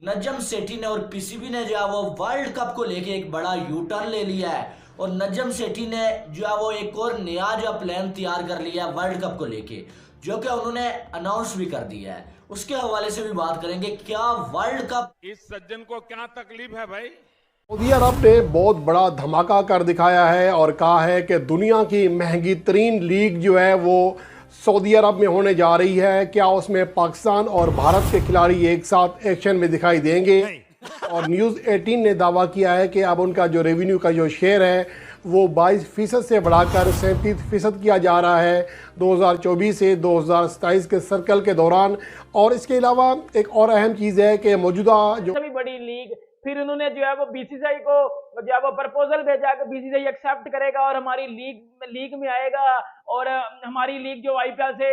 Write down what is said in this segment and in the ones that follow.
नजम सेठी ने और पीसीबी ने जो है वो वर्ल्ड कप को लेके एक बड़ा यू टर्न ले लिया है और नजम सेठी ने जो है वो एक और नया जो प्लान तैयार कर लिया है वर्ल्ड कप को लेके, जो कि उन्होंने अनाउंस भी कर दिया है। उसके हवाले से भी बात करेंगे। क्या वर्ल्ड कप इस सज्जन को क्या तकलीफ है भाई? सऊदी अरब ने बहुत बड़ा धमाका कर दिखाया है और कहा है कि दुनिया की महंगी तरीन लीग जो है वो सऊदी अरब में होने जा रही है। क्या उसमें पाकिस्तान और भारत के खिलाड़ी एक साथ एक्शन में दिखाई देंगे? और न्यूज़ 18 ने दावा किया है कि अब उनका जो रेवेन्यू का जो शेयर है वो 22% से बढ़ाकर 37% किया जा रहा है 2024 से 2027 के सर्कल के दौरान। और इसके अलावा एक और अहम चीज़ है कि मौजूदा जो सभी बड़ी लीग, फिर उन्होंने जो है वो बीसीसीआई को जो है वो प्रपोजल भेजा कि बीसीसीआई एक्सेप्ट करेगा और हमारी लीग में आएगा और हमारी लीग जो आईपीएल से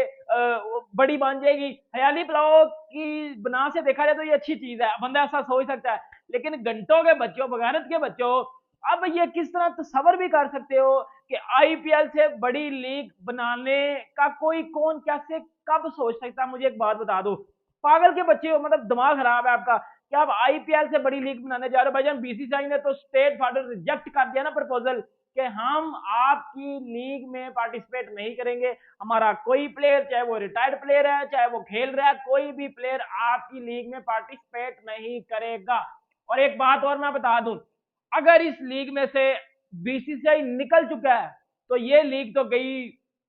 बड़ी बन जाएगी। हयाली प्लाओ की बना से देखा जाए तो ये अच्छी चीज है, बंदा ऐसा सोच सकता है, लेकिन घंटों के बच्चों, बगानत के बच्चों, अब ये किस तरह तस्वर भी कर सकते हो कि आईपीएल से बड़ी लीग बनाने का कोई कौन कैसे कब सोच सकता है? मुझे एक बात बता दो, पागल के बच्चे हो, मतलब दिमाग खराब है आपका। क्या आप आईपीएल से बड़ी लीग बनाने जा रहे हो? भाईजान बीसीसीआई ने तो स्टेट फॉर्डर रिजेक्ट कर दिया ना प्रपोजल कि हम आपकी लीग में पार्टिसिपेट नहीं करेंगे। हमारा कोई प्लेयर, चाहे वो रिटायर्ड प्लेयर है चाहे वो खेल रहा है, कोई भी प्लेयर आपकी लीग में पार्टिसिपेट नहीं करेगा। और एक बात और मैं बता दूं, अगर इस लीग में से बीसीसीआई निकल चुका है तो ये लीग तो गई,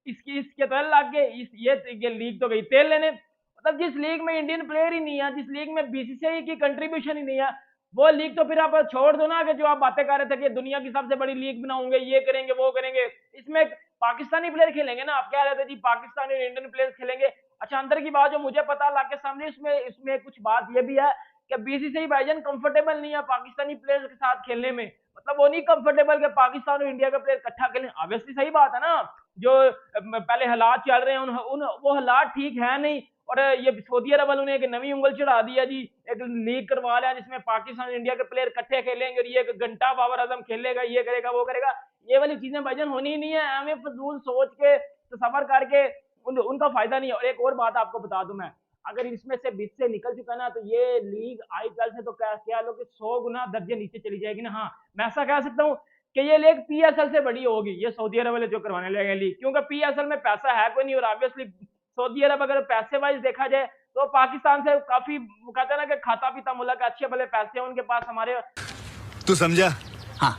इसके तेल लग गए, ये लीग तो गई तेल लेने। मतलब जिस लीग में इंडियन प्लेयर ही नहीं है, जिस लीग में बीसीसीआई की कंट्रीब्यूशन ही नहीं है, वो लीग तो फिर आप छोड़ दो ना। कि जो आप बातें कर रहे थे कि दुनिया की सबसे बड़ी लीग बनाऊंगे, ये करेंगे वो करेंगे, इसमें पाकिस्तानी प्लेयर खेलेंगे ना। आप कह रहे थे जी पाकिस्तानी और इंडियन प्लेयर खेलेंगे। अच्छा, अंदर की बात जो मुझे पता लग के सामने, इसमें कुछ बात ये भी है कि बीसीसीआई भाईजान कंफर्टेबल नहीं है पाकिस्तानी प्लेयर्स के साथ खेलने में। मतलब वो नहीं कंफर्टेबल कि पाकिस्तान और इंडिया के प्लेयर इकट्ठा खेलें। ऑब्वियसली सही बात है ना, जो पहले हालात चल रहे हैं वो हालात ठीक है नहीं। और ये सऊदी अरब वालों ने एक नवी उंगल चढ़ा दिया जी, एक लीग करवा लिया जिसमें पाकिस्तान और इंडिया के प्लेयर इकट्ठे खेलेंगे और ये घंटा बाबर आजम खेलेगा, ये करेगा वो करेगा। ये वाली चीजें भाईजान होनी ही नहीं है। हमें फजूल सोच के तसव्वुर करके उनका फायदा नहीं है। और एक और बात आपको बता दूं मैं, अगर इसमें से बीच से निकल चुका ना तो ये लीग आईपीएल से तो क्या लो कि 100 गुना दर्जे नीचे चली जाएगी ना। हाँ, मैं ऐसा कह सकता हूँ कि ये लीग पीएसएल से बड़ी होगी, ये सऊदी अरब वाले जो करवाने लगे लीग, क्योंकि पीएसएल में पैसा है कोई नहीं। और ऑब्वियसली सऊदी अरब अगर पैसे वाइज देखा जाए तो पाकिस्तान से काफी, कहते हैं ना कि खाता पीता मुल्क, अच्छे भले पैसे हैं उनके पास। हमारे तू समझा? हाँ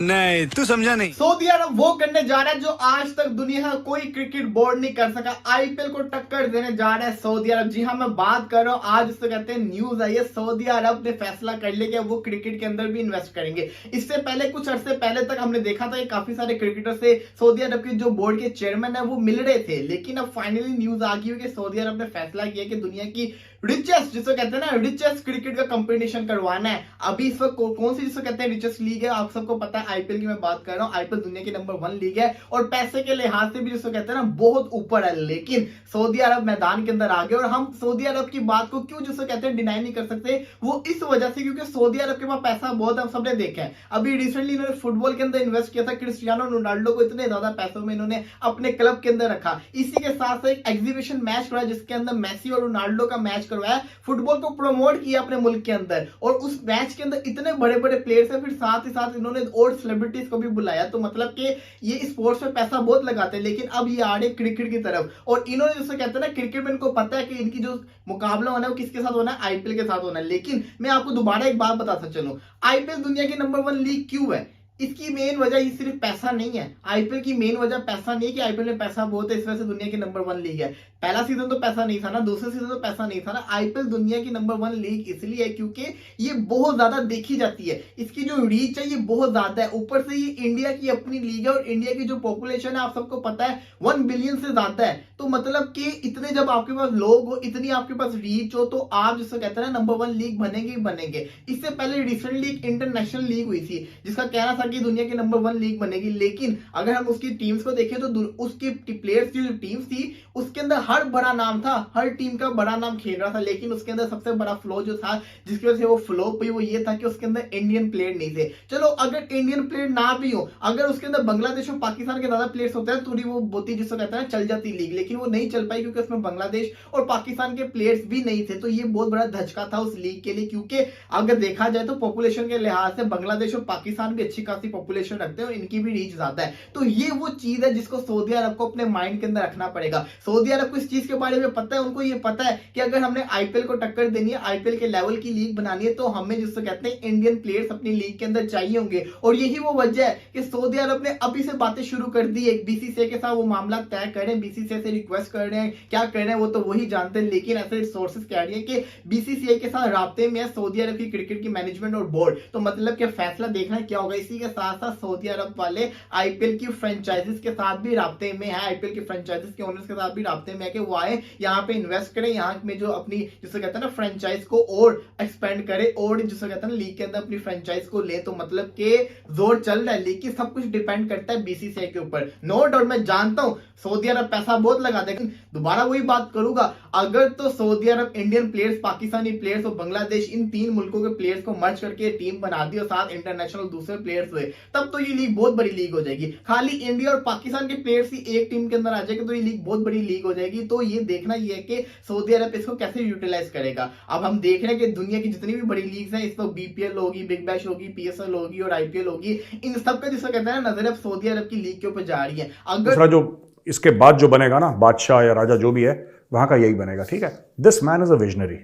नहीं, तू समझा नहीं। सऊदी अरब वो करने जा रहा है जो आज तक दुनिया का कोई क्रिकेट बोर्ड नहीं कर सका। आईपीएल को टक्कर देने जा रहा है सऊदी अरब। जी हाँ, मैं बात कर रहा हूँ, आज उसको कहते हैं न्यूज आई है, सऊदी अरब ने फैसला कर लिया कि वो क्रिकेट के अंदर भी इन्वेस्ट करेंगे। इससे पहले कुछ अरसे पहले तक हमने देखा था कि काफी सारे क्रिकेटर से सऊदी अरब के जो बोर्ड के चेयरमैन है वो मिल रहे थे, लेकिन अब फाइनली न्यूज आ गई है कि सऊदी अरब ने फैसला किया कि दुनिया की रिचेस्ट, जिसको कहते हैं ना रिचेस्ट क्रिकेट का कंपटीशन करवाना है। अभी इस वक्त कौन सी जिसको कहते हैं रिचेस्ट लीग है, आप सबको पता है आईपीएल की मैं बात कर रहा हूं। आईपीएल दुनिया की नंबर 1 लीग है और पैसे के लिहाज से भी जिसको कहते हैं ना बहुत ऊपर है। लेकिन सऊदी अरब मैदान के अंदर आ गए और हम सऊदी अरब की बात को क्यों जिसको कहते हैं डिनाई नहीं कर सकते, वो इस वजह से क्योंकि सऊदी अरब के पास पैसा बहुत, हम सबने देखा है। अभी रिसेंटली इन्होंने फुटबॉल के अंदर इन्वेस्ट किया था, क्रिस्टियानो रोनाल्डो को इतने ज्यादा पैसों में इन्होंने अपने क्लब के अंदर रखा। इसी के साथ साथ एक एग्जीबिशन मैच हुआ जिसके अंदर मेसी और रोनाल्डो का मैच करवाया, फुटबॉल को प्रमोट किया अपने मुल्क के अंदर। और उस मैच के अंदर इतने बड़े बड़े प्लेयर्स हैं, फिर साथ ही साथ इन्होंने और सेलिब्रिटीज को भी बुलाया। तो मतलब कि ये स्पोर्ट्स में पैसा बहुत लगाते हैं, लेकिन अब ये आ रहे क्रिकेट की तरफ। और इन्होंने जिसे कहते हैं ना क्रिकेट में इनको पता है कि इनकी जो मुकाबला होना है वो किसके साथ होना है, आईपीएल के साथ होना है। लेकिन मैं आपको दोबारा एक बात बताता चलूं, आईपीएल दुनिया की नंबर 1 लीग क्यों है? इसकी मेन वजह ये सिर्फ पैसा नहीं है। आईपीएल की मेन वजह पैसा नहीं है कि आईपीएल में पैसा बहुत है इस वजह से दुनिया की नंबर 1 लीग है। पहला सीजन तो पैसा नहीं था ना, दूसरे सीजन तो पैसा नहीं था ना। आईपीएल दुनिया की नंबर 1 लीग इसलिए है क्योंकि ये बहुत ज्यादा देखी जाती है, इसकी जो रीच है ये बहुत ज्यादा है। ऊपर से ये इंडिया की अपनी लीग है और इंडिया की जो पॉपुलेशन है आप सबको पता है 1 बिलियन से ज्यादा है। तो मतलब कि इतने जब आपके पास लोग हो, इतनी आपके पास रीच हो, तो आप जिसको कहते हैं ना नंबर 1 लीग बनेंगे ही बनेंगे। इससे पहले रिसेंटली एक इंटरनेशनल लीग हुई थी जिसका कहना था था कि दुनिया की नंबर 1 लीग बनेगी, लेकिन अगर हम उसकी टीम्स को देखें तो उसकी प्लेयर्स की जो टीम्स थी उसके अंदर हर बड़ा नाम था, हर टीम का बड़ा नाम खेल रहा था, लेकिन उसके अंदर सबसे बड़ा फ्लॉ जो था जिसकी वजह से वो फ्लॉप हुई वो ये था कि उसके अंदर इंडियन प्लेयर नहीं थे। चलो अगर इंडियन प्लेयर ना भी हो, अगर उसके अंदर बांग्लादेश और पाकिस्तान के ज्यादा प्लेयर्स होते हैं थोड़ी वो बोती जिसको कहते हैं चल जाती लीग, लेकिन वो नहीं चल पाई क्योंकि उसमें बांग्लादेश और पाकिस्तान के प्लेयर्स भी नहीं थे। तो ये बहुत बड़ा धचका था उस लीग के लिए, क्योंकि अगर देखा जाए तो पॉपुलेशन के लिहाज से बांग्लादेश और पाकिस्तान भी अच्छी खासी पॉपुलेशन रखते हैं और इनकी भी रीच ज्यादा है। तो ये वो चीज है जिसको सऊदी अरब को अपने माइंड के अंदर रखना पड़ेगा। सऊदी अरब को इस चीज के बारे में पता है, उनको ये पता है कि अगर हमने आईपीएल को टक्कर देनी है, आईपीएल के लेवल की लीग बनानी है, तो हमें जिसको कहते हैं इंडियन प्लेयर्स अपनी लीग के अंदर चाहिए होंगे। और यही वो वजह है कि सऊदी अरब ने अभी से बातें शुरू कर दी है, बीसीसीआई के साथ वो मामला तय कर रहे हैं, बीसीसीआई से रिक्वेस्ट कर रहे हैं, क्या कर रहे हैं वो तो वही जानते हैं, लेकिन ऐसे सोर्सेस कह रही है कि बीसीसीआई के साथ राब्ते में है सऊदी अरब की क्रिकेट की मैनेजमेंट और बोर्ड। तो मतलब कि फैसला देखना क्या होगा। इसी के साथ साथ सऊदी अरब वाले आईपीएल की फ्रेंचाइजीज के साथ भी राब्ते में है, आईपीएल की फ्रेंचाइजीज के ओनर्स के साथ भी राब्ते में है कि वो आए यहाँ पे इन्वेस्ट करें, यहाँ में जो अपनी जिसे कहते हैं ना फ्रेंचाइज को और एक्सपेंड करे और जिसे कहते हैं ना लीग के अंदर अपनी फ्रेंचाइज को ले। तो मतलब कि जोर चल रहा है, लेकिन सब कुछ डिपेंड करता है बीसीसीआई के ऊपर। नो डाउट मैं जानता हूं सऊदी अरब पैसा बहुत लगा दे, लेकिन दोबारा वही बात करूंगा, अगर तो सऊदी अरब इंडियन प्लेयर्स, पाकिस्तानी प्लेयर्स और बांग्लादेश इन 3 मुल्कों के प्लेयर्स को मर्ज करके टीम बना दी और साथ इंटरनेशनल दूसरे प्लेयर्स हुए, तब तो ये लीग बहुत बड़ी लीग हो जाएगी। खाली इंडिया और पाकिस्तान के प्लेयर्स ही एक टीम के अंदर आ जाएंगे तो ये लीग बहुत बड़ी लीग हो जाएगी। तो ये देखना ये है कि सऊदी अरब इसको कैसे यूटिलाइज करेगा। अब हम देख रहे हैं कि दुनिया की जितनी भी बड़ी लीग्स हैं, इस वक्त बीपीएल होगी, बिग बैश होगी, पीएसएल होगी और आईपीएल होगी, इन सबका जिसको कहते हैं ना नजर अब सऊदी अरब की लीग के ऊपर जा रही है। अगर जो इसके बाद जो बनेगा ना, बादशाह या राजा जो भी है वहां का यही बनेगा, ठीक है। This man is a visionary,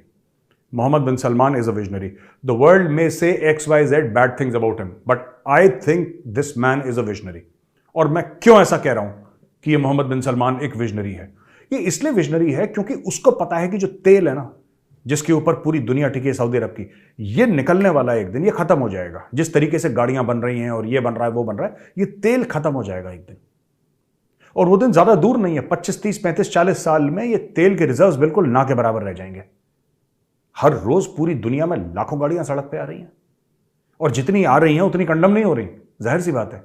Mohammed bin Salman is a visionary. The world में से XYZ bad things about him, but I think this man is a visionary. और मैं क्यों ऐसा कह रहा हूं कि ये मोहम्मद बिन सलमान एक विजनरी है? ये इसलिए विजनरी है क्योंकि उसको पता है कि जो तेल है ना जिसके ऊपर पूरी दुनिया टिकी है सऊदी अरब की, ये निकलने वाला है एक दिन, ये खत्म हो जाएगा। जिस तरीके से गाड़ियां बन रही हैं और ये बन रहा है वो बन रहा है, ये तेल खत्म हो जाएगा एक दिन। और वो दिन ज्यादा दूर नहीं है, 25, 30, 35, 40 साल में ये तेल के रिजर्व्स बिल्कुल ना के बराबर रह जाएंगे। हर रोज पूरी दुनिया में लाखों गाड़ियां सड़क पे आ रही हैं और जितनी आ रही हैं उतनी कंडम नहीं हो रही, जाहिर सी बात है।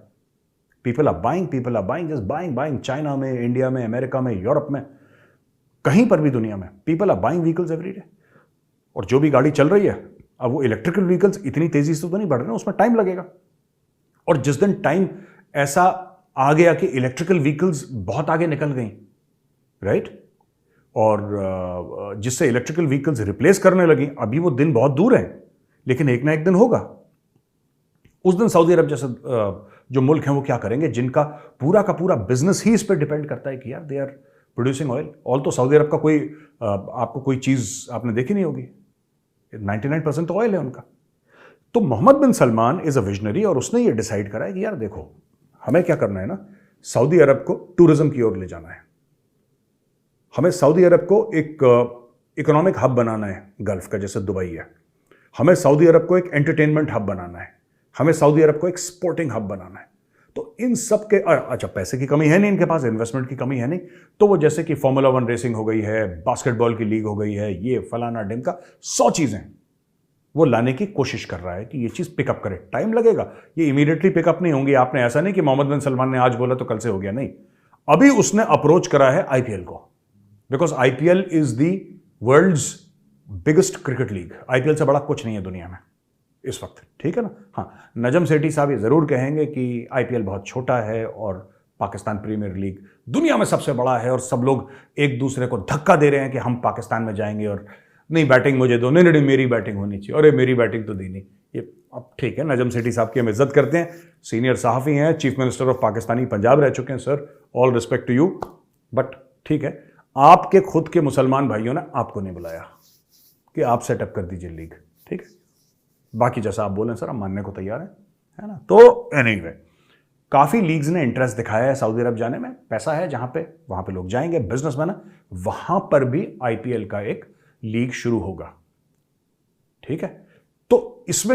People are buying, just buying. China में, इंडिया में, अमेरिका में, यूरोप में, कहीं पर भी दुनिया में people are buying vehicles every day. और जो भी गाड़ी चल रही है, अब वो इलेक्ट्रिकल व्हीकल्स इतनी तेजी से तो नहीं बढ़ रहे हैं, उसमें टाइम लगेगा। और जिस दिन टाइम ऐसा आ गया कि इलेक्ट्रिकल व्हीकल्स बहुत आगे निकल गई, राइट, और जिससे इलेक्ट्रिकल व्हीकल्स रिप्लेस करने लगी, अभी वो दिन बहुत दूर है, लेकिन एक ना एक दिन होगा। उस दिन सऊदी अरब जैसे जो मुल्क हैं वो क्या करेंगे, जिनका पूरा का पूरा बिजनेस ही इस पर डिपेंड करता है कि यार they are producing oil. All तो सऊदी अरब का कोई आपको कोई चीज़ आपने देखी नहीं होगी, 99% तो ऑयल है उनका। तो Mohammad bin Salman is a visionary और उसने ये डिसाइड करा है कि यार देखो, हमें क्या करना है ना, सऊदी अरब को टूरिज्म की ओर ले जाना है। हमें सऊदी अरब को एक इकोनॉमिक हब बनाना है, गल्फ का जैसे दुबई है। हमें सऊदी अरब को एक एंटरटेनमेंट हब बनाना है। हमें सऊदी अरब को एक स्पोर्टिंग हब बनाना है। तो इन सब के अच्छा, पैसे की कमी है नहीं इनके पास, इन्वेस्टमेंट की कमी है नहीं, तो वो जैसे कि फॉर्मूला 1 रेसिंग हो गई है, बास्केटबॉल की लीग हो गई है, ये फलाना ढिमका 100 चीज़ें वो लाने की कोशिश कर रहा है कि ये चीज़ पिकअप करे। टाइम लगेगा, ये इमीडिएटली पिकअप नहीं होंगी। आपने ऐसा नहीं कि मोहम्मद बिन सलमान ने आज बोला तो कल से हो गया, नहीं। अभी उसने अप्रोच करा है आईपीएल को, because IPL is the world's biggest cricket league. IPL से बड़ा कुछ नहीं है दुनिया में इस वक्त, ठीक है ना। हाँ, नजम सेठी साहब ये जरूर कहेंगे कि आईपीएल बहुत छोटा है और पाकिस्तान प्रीमियर लीग दुनिया में सबसे बड़ा है और सब लोग एक दूसरे को धक्का दे रहे हैं कि हम पाकिस्तान में जाएंगे और नहीं बैटिंग मुझे दो, नहीं मेरी बैटिंग होनी चाहिए, अरे मेरी बैटिंग तो दी नहीं। ये अब ठीक है, नजम सेठी साहब की हम इज्जत करते हैं, सीनियर सहाफ़ी हैं, chief minister of Pakistani Punjab रह चुके हैं, sir all respect to you, but ठीक है, आपके खुद के मुसलमान भाइयों ने आपको नहीं बुलाया कि आप सेटअप कर दीजिए लीग, ठीक है। बाकी जैसा आप बोलें सर, हम मानने को तैयार हैं, है ना। तो एनीवे, काफ़ी लीग्स ने इंटरेस्ट दिखाया है सऊदी अरब जाने में। पैसा है जहाँ पे, वहाँ पे लोग जाएंगे, बिजनेसमैन है, वहाँ पर भी आईपीएल का एक लीग शुरू होगा, ठीक है। तो इसमें